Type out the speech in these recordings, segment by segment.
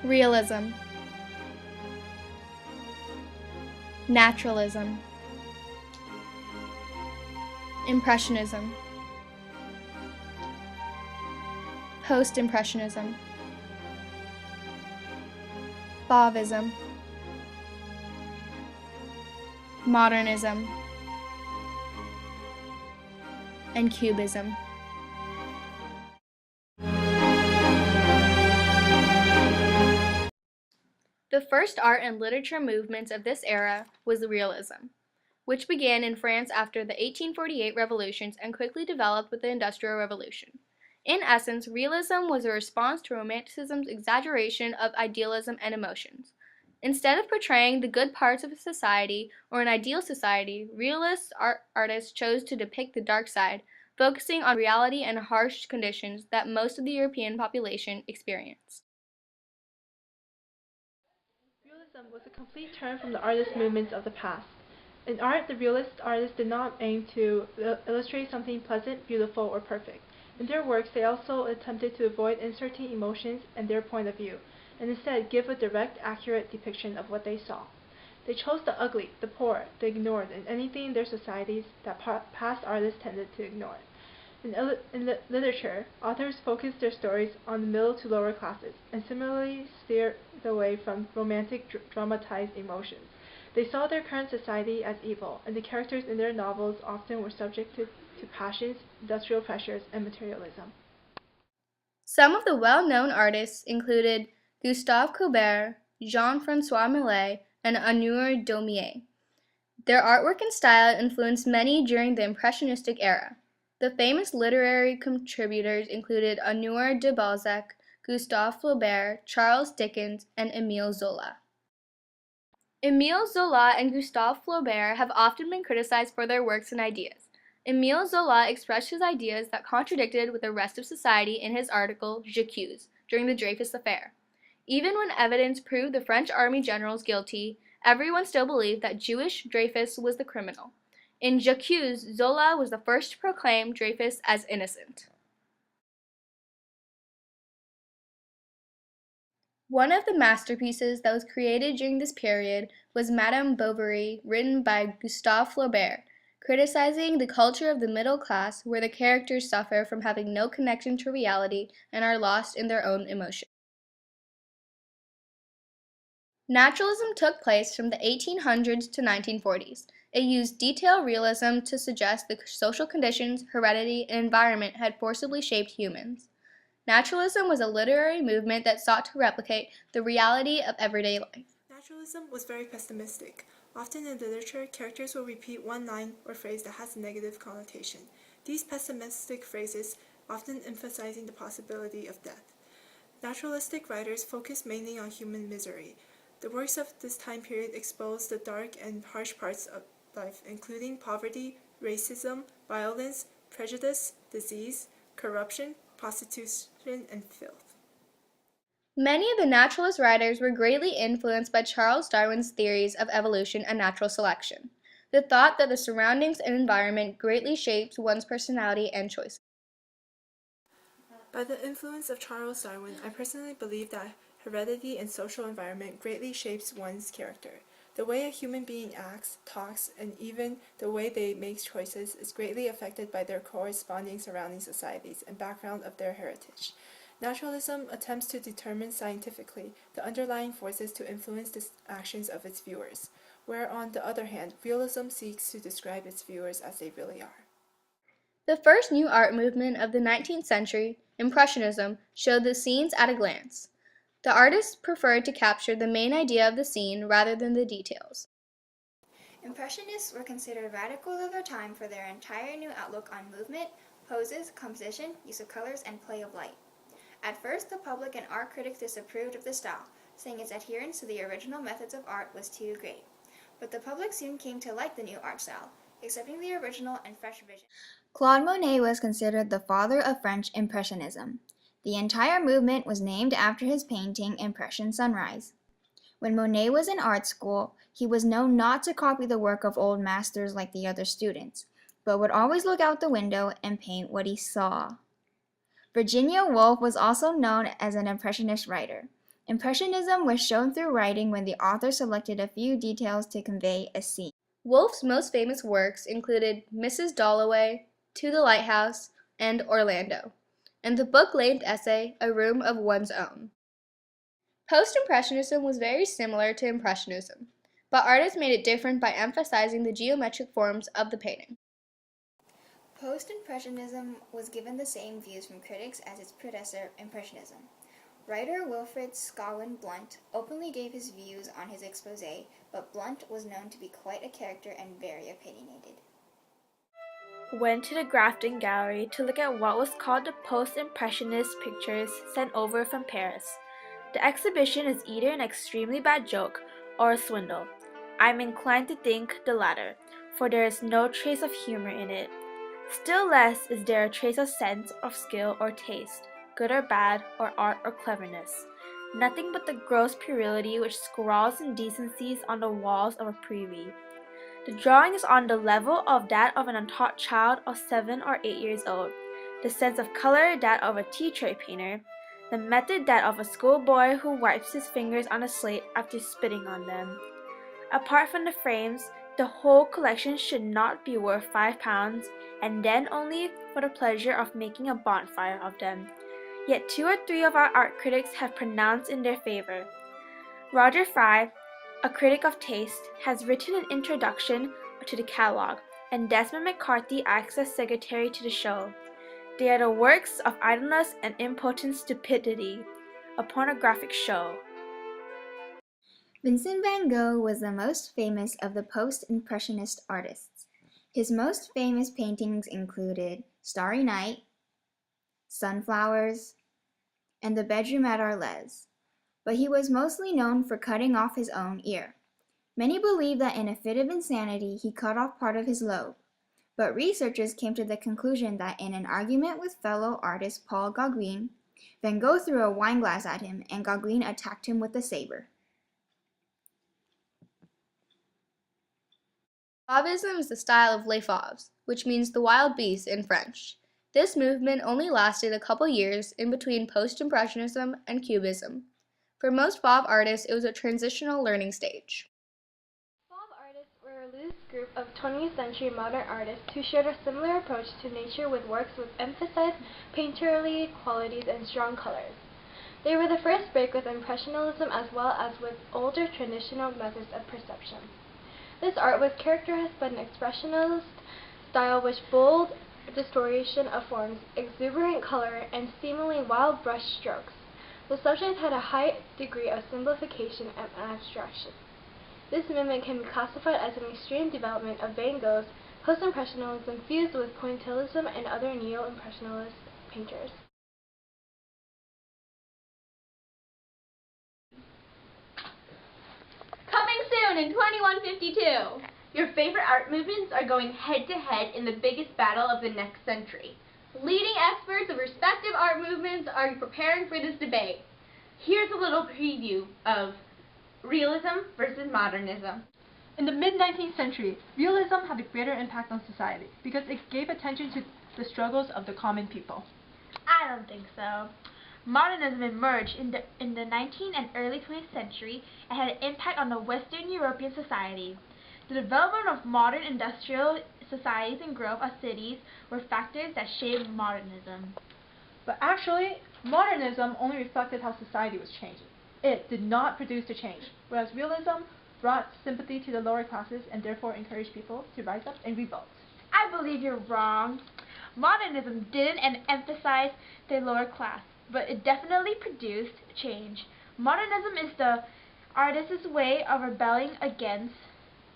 Realism, naturalism, impressionism, post-impressionism, Fauvism, modernism, and cubism. The first art and literature movements of this era was realism, which began in France after the 1848 revolutions and quickly developed with the Industrial Revolution. In essence, realism was a response to Romanticism's exaggeration of idealism and emotions. Instead of portraying the good parts of a society or an ideal society, realist artists chose to depict the dark side, focusing on reality and harsh conditions that most of the European population experienced. Realism was a complete turn from the artist movements of the past. In art, the realist artists did not aim to illustrate something pleasant, beautiful, or perfect. In their works, they also attempted to avoid inserting emotions and their point of view, and instead give a direct, accurate depiction of what they saw. They chose the ugly, the poor, the ignored, and anything in their societies that past artists tended to ignore. In literature, authors focused their stories on the middle to lower classes, and similarly steered away from romantic dramatized emotions. They saw their current society as evil, and the characters in their novels often were subjected to passions, industrial pressures, and materialism. Some of the well-known artists included Gustave Courbet, Jean-François Millet, and Honoré Daumier. Their artwork and style influenced many during the Impressionistic era. The famous literary contributors included Honoré de Balzac, Gustave Flaubert, Charles Dickens, and Émile Zola. Émile Zola and Gustave Flaubert have often been criticized for their works and ideas. Émile Zola expressed his ideas that contradicted with the rest of society in his article J'accuse during the Dreyfus Affair. Even when evidence proved the French army generals guilty, everyone still believed that Jewish Dreyfus was the criminal. In J'accuse, Zola was the first to proclaim Dreyfus as innocent. One of the masterpieces that was created during this period was Madame Bovary, written by Gustave Flaubert, criticizing the culture of the middle class where the characters suffer from having no connection to reality and are lost in their own emotions. Naturalism took place from the 1800s to 1940s. It used detailed realism to suggest the social conditions, heredity, and environment had forcibly shaped humans. Naturalism was a literary movement that sought to replicate the reality of everyday life. Naturalism was very pessimistic. Often in literature, characters will repeat one line or phrase that has a negative connotation. These pessimistic phrases often emphasizing the possibility of death. Naturalistic writers focus mainly on human misery. The works of this time period expose the dark and harsh parts of life, including poverty, racism, violence, prejudice, disease, corruption, prostitution, and filth. Many of the naturalist writers were greatly influenced by Charles Darwin's theories of evolution and natural selection, the thought that the surroundings and environment greatly shapes one's personality and choices. By the influence of Charles Darwin, I personally believe that heredity and social environment greatly shapes one's character. The way a human being acts, talks, and even the way they make choices is greatly affected by their corresponding surrounding societies and background of their heritage. Naturalism attempts to determine scientifically the underlying forces to influence the actions of its viewers, where on the other hand, realism seeks to describe its viewers as they really are. The first new art movement of the 19th century, Impressionism, showed the scenes at a glance. The artists preferred to capture the main idea of the scene rather than the details. Impressionists were considered radical of their time for their entire new outlook on movement, poses, composition, use of colors, and play of light. At first, the public and art critics disapproved of the style, saying its adherence to the original methods of art was too great. But the public soon came to like the new art style, accepting the original and fresh vision. Claude Monet was considered the father of French Impressionism. The entire movement was named after his painting Impression Sunrise. When Monet was in art school, he was known not to copy the work of old masters like the other students, but would always look out the window and paint what he saw. Virginia Woolf was also known as an Impressionist writer. Impressionism was shown through writing when the author selected a few details to convey a scene. Wolfe's most famous works included Mrs. Dalloway, To the Lighthouse, and Orlando, and the book-length essay A Room of One's Own. Post-Impressionism was very similar to Impressionism, but artists made it different by emphasizing the geometric forms of the painting. Post-Impressionism was given the same views from critics as its predecessor, Impressionism. Writer Wilfred Scawen Blunt openly gave his views on his exposé, but Blunt was known to be quite a character and very opinionated. Went to the Grafton Gallery to look at what was called the post-impressionist pictures sent over from Paris. The exhibition is either an extremely bad joke or a swindle. I'm inclined to think the latter, for there is no trace of humor in it. Still less is there a trace of sense, of skill, or taste, good or bad, or art or cleverness. Nothing but the gross puerility which scrawls indecencies on the walls of a privy. The drawing is on the level of that of an untaught child of 7 or 8 years old, the sense of color that of a tea-tray painter, the method that of a schoolboy who wipes his fingers on a slate after spitting on them. Apart from the frames, the whole collection should not be worth £5, and then only for the pleasure of making a bonfire of them. Yet 2 or 3 of our art critics have pronounced in their favor. Roger Fry, a critic of taste, has written an introduction to the catalogue, and Desmond McCarthy acts as secretary to the show. They are the works of idleness and impotent stupidity, a pornographic show. Vincent van Gogh was the most famous of the post-impressionist artists. His most famous paintings included Starry Night, Sunflowers, and The Bedroom at Arles, but he was mostly known for cutting off his own ear. Many believe that in a fit of insanity he cut off part of his lobe, but researchers came to the conclusion that in an argument with fellow artist Paul Gauguin, Van Gogh threw a wine glass at him and Gauguin attacked him with a saber. Fauvism is the style of Les Fauves, which means the wild beasts in French. This movement only lasted a couple years in between Post-Impressionism and Cubism. For most Fauve artists, it was a transitional learning stage. Fauve artists were a loose group of 20th century modern artists who shared a similar approach to nature with works which emphasized painterly qualities and strong colors. They were the first break with Impressionism as well as with older traditional methods of perception. This art was characterized by an expressionist style which bold distortion of forms, exuberant color, and seemingly wild brush strokes. The subject had a high degree of simplification and abstraction. This movement can be classified as an extreme development of Van Gogh's post-impressionism fused with pointillism and other neo-impressionist painters. Coming soon in 2152! Your favorite art movements are going head-to-head in the biggest battle of the next century. Leading experts of respective art movements are preparing for this debate. Here's a little preview of realism versus modernism. In the mid-19th century, realism had a greater impact on society because it gave attention to the struggles of the common people. I don't think so. Modernism emerged in the 19th and early 20th century and had an impact on the Western European society. The development of modern industrial societies and growth of cities were factors that shaped modernism. But actually, modernism only reflected how society was changing. It did not produce the change, whereas realism brought sympathy to the lower classes and therefore encouraged people to rise up and revolt. I believe you're wrong. Modernism didn't emphasize the lower class, but it definitely produced change. Modernism is the artist's way of rebelling against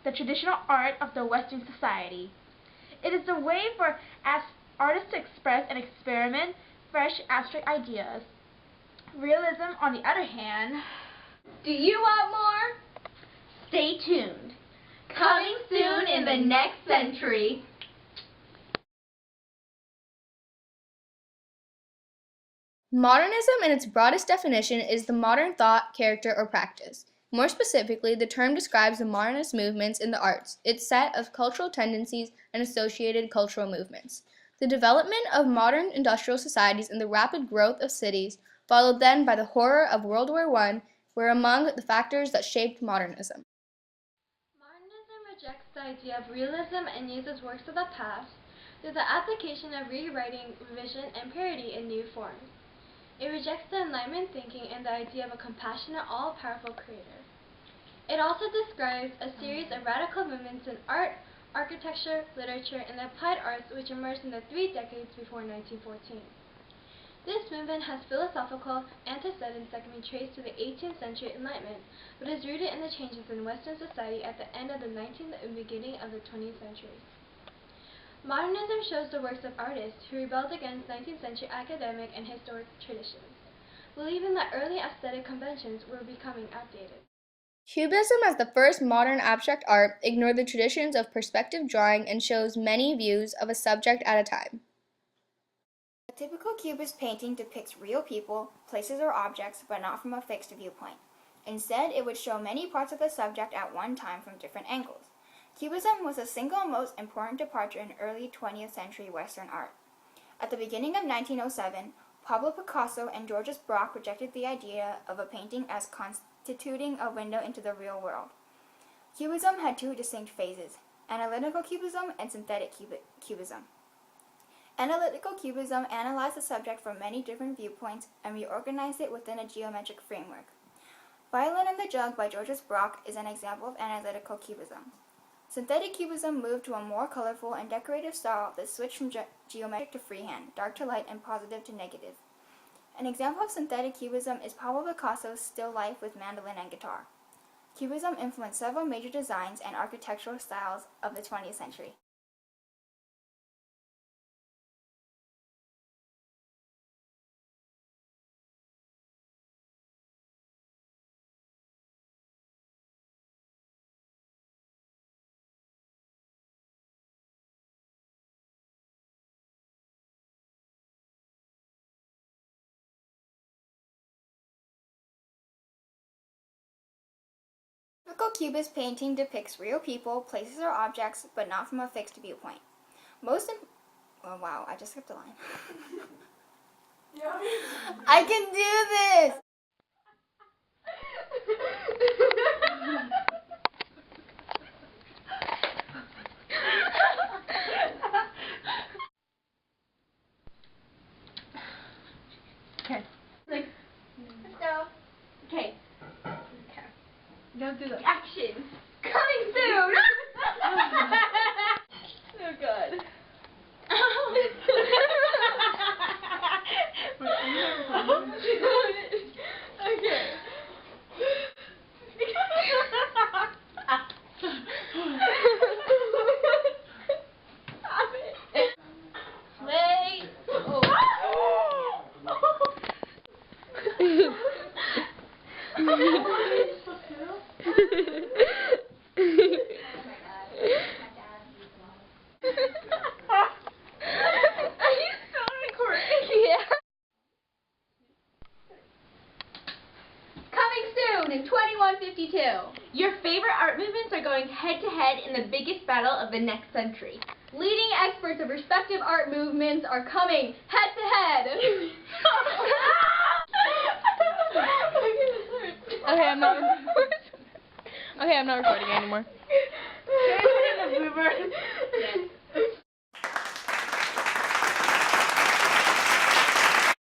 the traditional art of the Western society. It is a way for artists to express and experiment fresh abstract ideas. Realism, on the other hand, Do you want more? Stay tuned. Coming soon in the next century. Modernism, in its broadest definition, is the modern thought, character, or practice. More specifically, the term describes the modernist movements in the arts, its set of cultural tendencies and associated cultural movements. The development of modern industrial societies and the rapid growth of cities followed then by the horror of World War I, were among the factors that shaped modernism. Modernism rejects the idea of realism and uses works of the past through the application of rewriting, revision, and parody in new forms. It rejects the Enlightenment thinking and the idea of a compassionate, all-powerful creator. It also describes a series of radical movements in art, architecture, literature, and the applied arts which emerged in the 3 decades before 1914. This movement has philosophical antecedents that can be traced to the 18th century Enlightenment, but is rooted in the changes in Western society at the end of the 19th and beginning of the 20th centuries. Modernism shows the works of artists who rebelled against 19th century academic and historic traditions, believing that early aesthetic conventions were becoming outdated. Cubism, as the first modern abstract art, ignored the traditions of perspective drawing and shows many views of a subject at a time. A typical Cubist painting depicts real people, places, or objects, but not from a fixed viewpoint. Instead, it would show many parts of the subject at one time from different angles. Cubism was the single most important departure in early 20th century Western art. At the beginning of 1907, Pablo Picasso and Georges Braque rejected the idea of a painting as constituting a window into the real world. Cubism had 2 distinct phases, analytical cubism and synthetic cubism. Analytical cubism analyzed the subject from many different viewpoints and reorganized it within a geometric framework. Violin and the Jug by Georges Braque is an example of analytical cubism. Synthetic cubism moved to a more colorful and decorative style that switched from geometric to freehand, dark to light, and positive to negative. An example of synthetic cubism is Pablo Picasso's still life with mandolin and guitar. Cubism influenced several major designs and architectural styles of the 20th century. Typical Cubist painting depicts real people, places, or objects, but not from a fixed viewpoint. Oh wow, I just skipped a line. I can do this! Okay. Let's go. Okay. Don't do that. Action. Coming soon. Oh God. Okay. Stop it. Wait. Oh. In 2152, your favorite art movements are going head-to-head in the biggest battle of the next century. Leading experts of respective art movements are coming head-to-head. Okay, I'm not recording anymore. Okay.